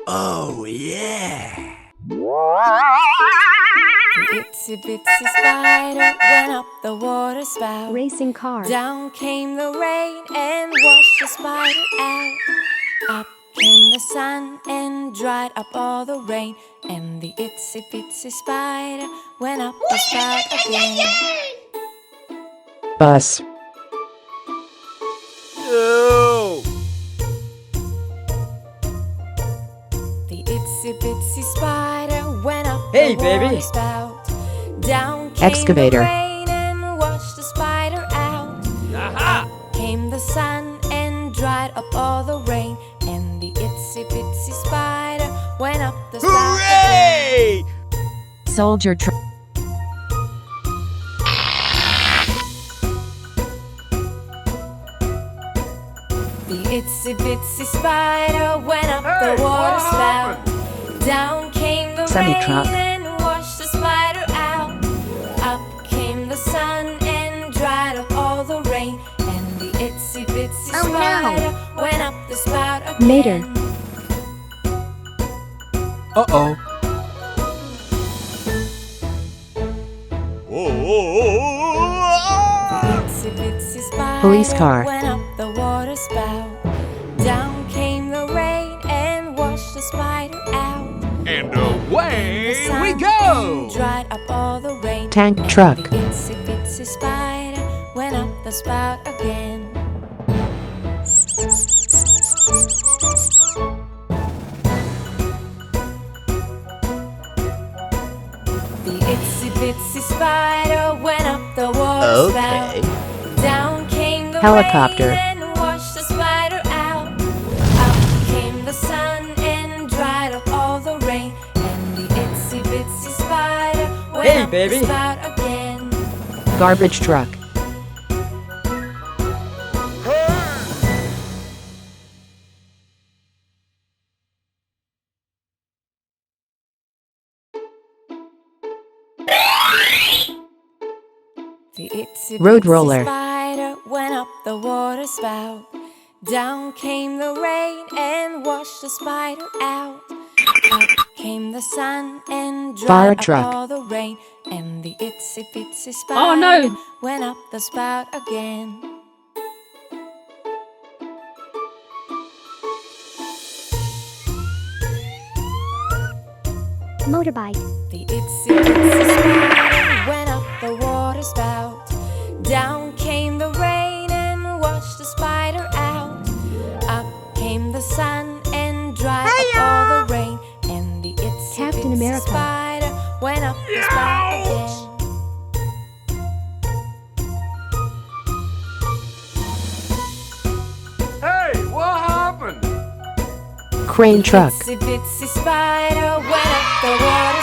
Oh, yeah! The itsy bitsy spider went up the water spout. Racing car. Down came the rain and washed the spider out. Up came the sun and dried up all the rain. And the itsy bitsy spider went up the spout again. Bus. No! The itsy bitsy spider went up Hey, the water baby. spout. Down came Excavator. the rain and washed the spider out. Aha! Up came the sun and dried up all the rain. And the itsy bitsy spider went up the spout again. Hooray! Soldier truck. The itsy bitsy spider went up the water spout. Down came the Semi-truck. rain and washed the spider out. Up came the sun and dried up all the rain. And the itsy bitsy spider went up the spout again. Mater. Uh-oh. Itsy bitsy spider Police car. went up the water spout. Down came the rain and washed the spider out. And away The sun we go! dried up all the rain. Tank And truck. The itsy bitsy spider went up the spout again. The itsy bitsy spider went up the water Okay. spout. Down came the Helicopter. rain and washed the spider out. Up came the sun and dried up all the rain. And the itsy bitsy spider went Hey, up baby. the spout again. Garbage truck. The itsy Road bitsy roller. spider went up the water spout. Down came the rain and washed the spider out. Up came the sun and Fire dried up truck. all the rain. And the itsy bitsy spider Oh, no. went up the spout again. Motorbike. The itsy bitsy spider went up the water spout. Down came the rain and washed the spider out. Up came the sun and dried up all the rain. And the itsy Captain bitsy America. spider went up the spout again. Hey, what happened? Crane truck. Itsy bitsy spider went up the water